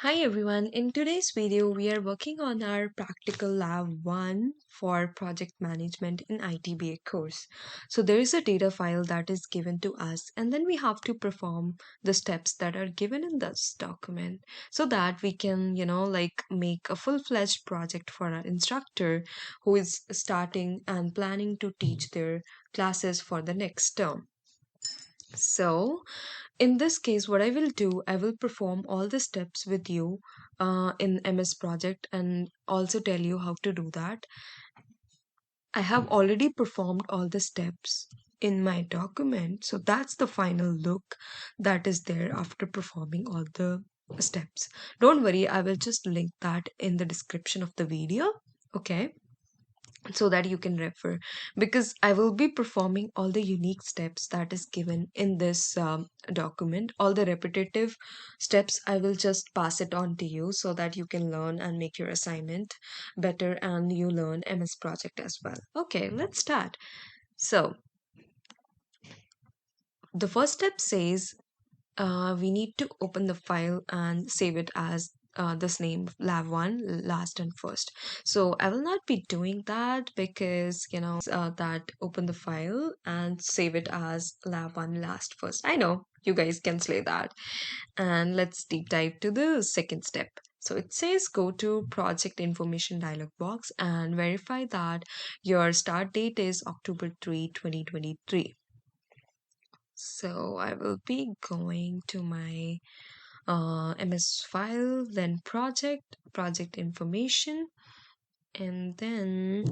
Hi everyone, in today's video we are working on our practical lab 1 for project management in ITBA course. So there is a data file that is given to us and then we have to perform the steps that are given in this document so that we can, make a full-fledged project for our instructor who is starting and planning to teach their classes for the next term. So, in this case, what I will do, I will perform all the steps with you in MS Project and also tell you how to do that. I have already performed all the steps in my document. So that's the final look that is there after performing all the steps. Don't worry, I will just link that in the description of the video. Okay, so that you can refer, because I will be performing all the unique steps that is given in this document. All the repetitive steps I will just pass it on to you so that you can learn and make your assignment better and you learn MS Project as well. Okay, let's start. So the first step says we need to open the file and save it as this name lab1 last and first. So I will not be doing that because that open the file and save it as lab1 last first. I know you guys can slay that. And let's deep dive to the second step. So it says go to project information dialog box and verify that your start date is October 3, 2023. So I will be going to my MS file, then project information, and then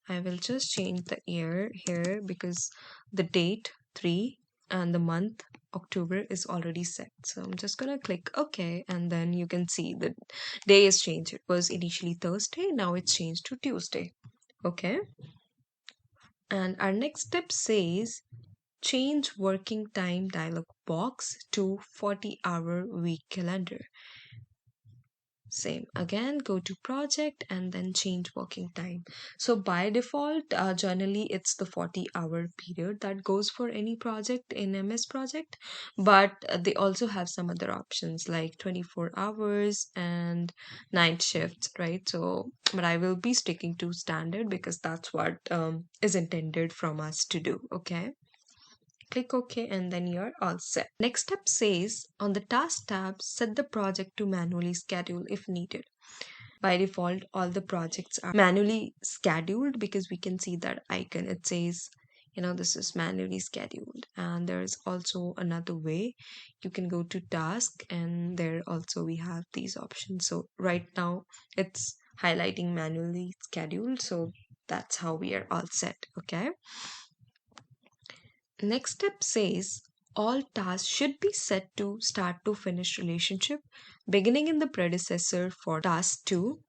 I will just change the year here because the date 3 and the month October is already set. So I'm just gonna click OK, and then you can see the day is changed. It was initially Thursday, now it's changed to Tuesday. Okay, and our next step says change working time dialog box to 40-hour week calendar. Same again, go to project and then change working time. So by default, generally it's the 40-hour period that goes for any project in MS Project, but they also have some other options like 24 hours and night shifts, right? So, but I will be sticking to standard because that's what is intended from us to do. Okay, click OK, and then you're all set. Next step says on the task tab, set the project to manually schedule if needed. By default, all the projects are manually scheduled because we can see that icon. It says, this is manually scheduled. And there's also another way. You can go to task, and there also we have these options. So right now it's highlighting manually scheduled. So that's how we are all set. Okay. Next step says all tasks should be set to start to finish relationship, beginning in the predecessor for task 2,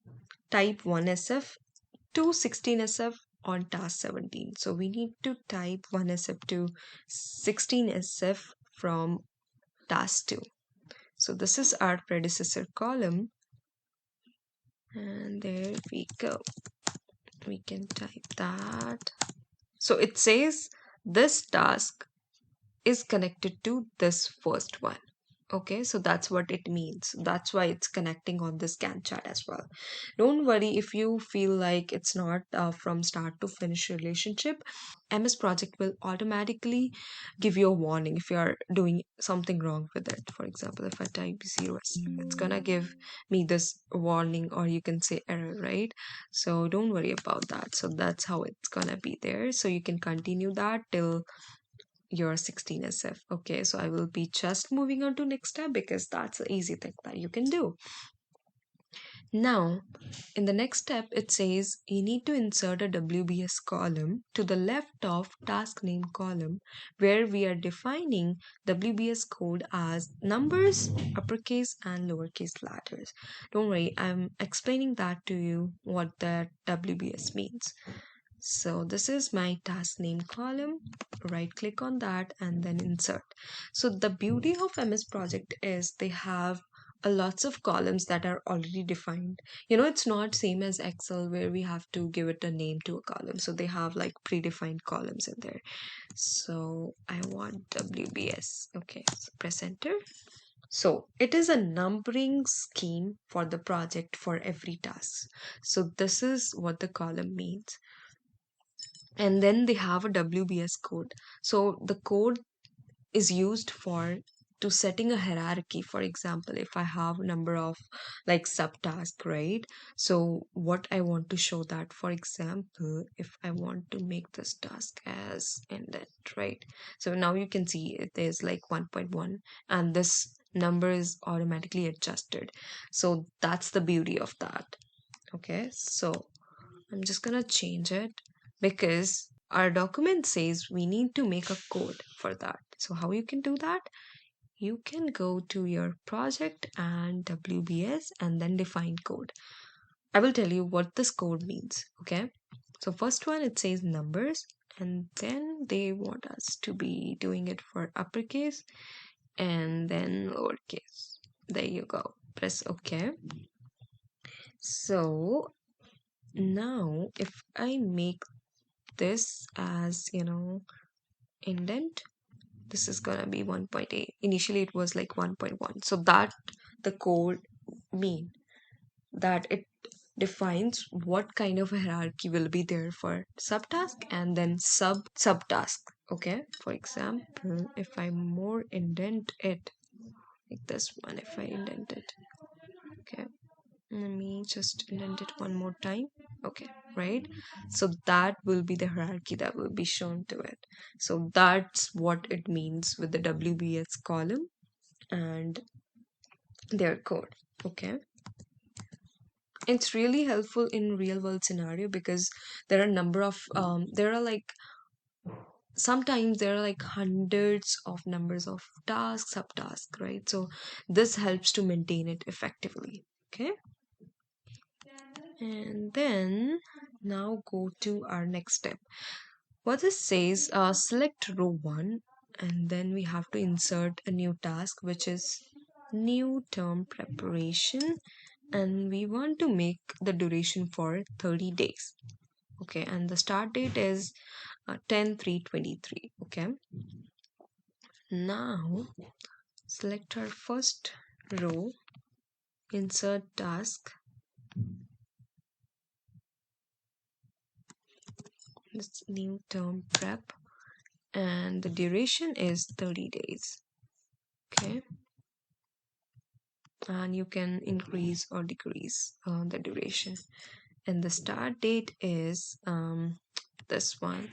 type 1SF, 216SF on task 17. So we need to type 1SF to 16SF from task 2. So this is our predecessor column. And there we go. We can type that. So it says this task is connected to this first one. Okay, so that's what it means. That's why it's connecting on this Gantt chart as well. Don't worry if you feel like it's not from start to finish relationship. MS Project will automatically give you a warning if you are doing something wrong with it. For example, if I type 0, it's gonna give me this warning, or you can say error, right? So don't worry about that. So that's how it's gonna be there. So you can continue that till your 16SF. Okay, so I will be just moving on to next step because that's the easy thing that you can do. Now, in the next step, it says you need to insert a WBS column to the left of task name column where we are defining WBS code as numbers, uppercase and lowercase letters. Don't worry, I'm explaining that to you what that WBS means. So this is my task name column. Right click on that and then insert. So the beauty of MS Project is they have a lots of columns that are already defined. It's not same as Excel where we have to give it a name to a column. So they have like predefined columns in there. So I want WBS. Okay, so press enter. So it is a numbering scheme for the project for every task. So this is what the column means. And then they have a WBS code. So the code is used for to setting a hierarchy. For example, if I have a number of like subtask, right? So what I want to show that, for example, if I want to make this task as indent, right? So now you can see it is like 1.1 and this number is automatically adjusted. So that's the beauty of that. Okay, so I'm just gonna change it because our document says we need to make a code for that. So how you can do that? You can go to your project and WBS and then define code. I will tell you what this code means. Okay. So first one, it says numbers, and then they want us to be doing it for uppercase and then lowercase. There you go. Press OK. So now if I make this as, indent, this is gonna be 1.8. Initially it was like 1.1. So that the code mean that it defines what kind of a hierarchy will be there for subtask and then subtask. Okay, for example, if I more indent it like this one, if I indent it, okay, let me just indent it one more time. Okay, right? So that will be the hierarchy that will be shown to it. So that's what it means with the WBS column and their code. Okay. It's really helpful in real world scenario because there are a number of there are like sometimes there are like hundreds of numbers of tasks, subtasks, right? So this helps to maintain it effectively. Okay. And then now go to our next step. What this says, select row 1 and then we have to insert a new task which is new term preparation, and we want to make the duration for 30 days. Okay, and the start date is 10/3/23. Okay, now select our first row, insert task, this new term prep, and the duration is 30 days. Okay, and you can increase or decrease the duration, and the start date is this one.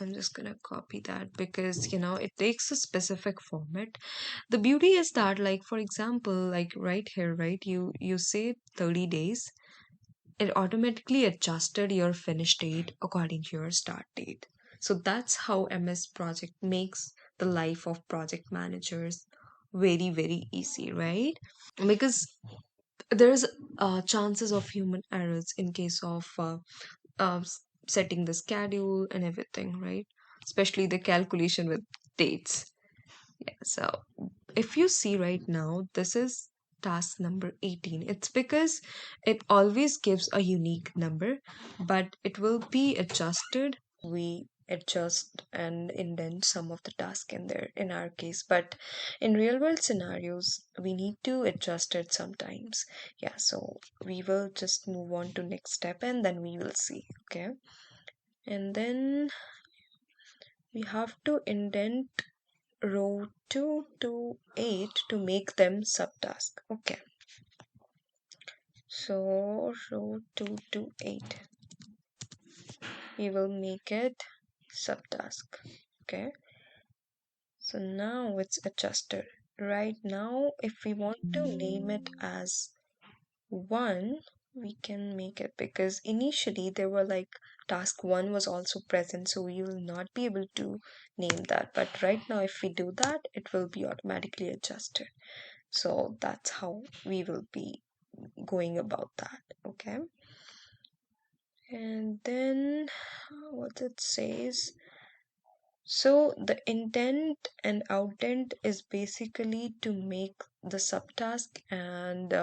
I'm just gonna copy that because it takes a specific format. The beauty is that, like, for example, like right here, right, you say 30 days, it automatically adjusted your finish date according to your start date. So that's how MS Project makes the life of project managers very, very easy, right? Because there's chances of human errors in case of setting the schedule and everything, right? Especially the calculation with dates. Yeah, so if you see right now, this is task number 18. It's because it always gives a unique number, but it will be adjusted. We adjust and indent some of the task in there in our case, but in real world scenarios, we need to adjust it sometimes. Yeah, so we will just move on to next step and then we will see. Okay, and then we have to indent row 2 to 8 to make them subtask. Okay, so row 2 to 8 we will make it subtask. Okay, so now it's adjusted. Right now if we want to name it as 1, we can make it because initially there were like task 1 was also present, so we will not be able to name that, but right now if we do that it will be automatically adjusted. So that's how we will be going about that. Okay, and then what it says, so the intent and outent is basically to make the subtask and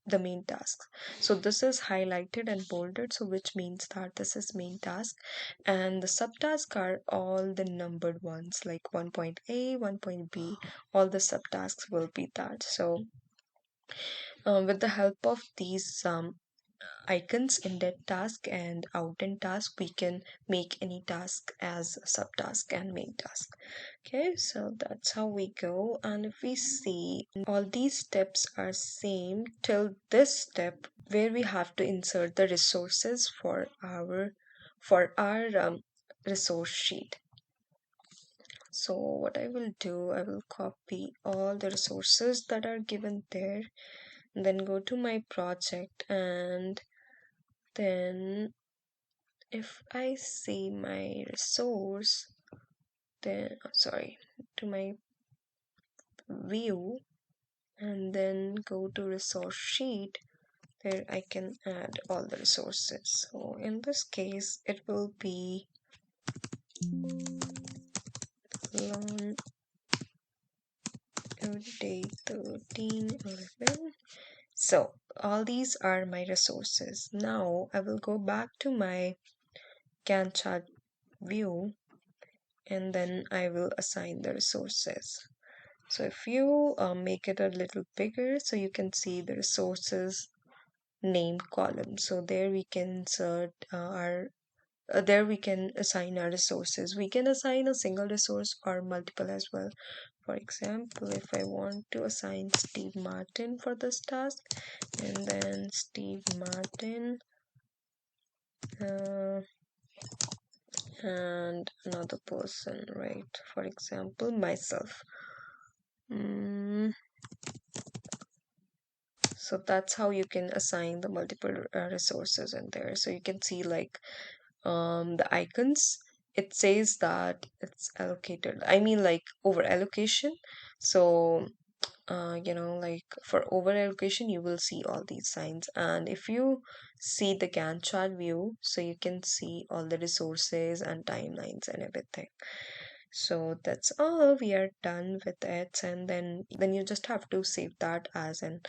the main task. So this is highlighted and bolded, so which means that this is main task, and the subtasks are all the numbered ones, like 1.A, 1.B, all the subtasks will be that. So with the help of these icons, indent task and outend task, we can make any task as a subtask and main task. Okay, so that's how we go. And if we see, all these steps are same till this step where we have to insert the resources for our resource sheet. So what I will do, I will copy all the resources that are given there, then go to my project, and then if I see my resource, then sorry, to my view, and then go to resource sheet, there I can add all the resources. So in this case it will be long day 1311. So all these are my resources. Now I will go back to my Gantt chart view, and then I will assign the resources. So if you make it a little bigger, so you can see the resources named column. So there we can insert our there we can assign our resources. We can assign a single resource or multiple as well. For example, if I want to assign Steve Martin for this task, and then Steve Martin uh, and another person, right? For example, myself. Mm, so that's how you can assign the multiple resources in there. So you can see like the icons, it says that it's allocated, I mean like over allocation. So like for over allocation you will see all these signs, and if you see the Gantt chart view, so you can see all the resources and timelines and everything. So that's all, we are done with it, and then you just have to save that as an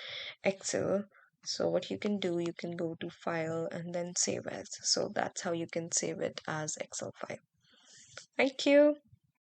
Excel. So what you can do, you can go to file and then save as. So that's how you can save it as Excel file. Thank you.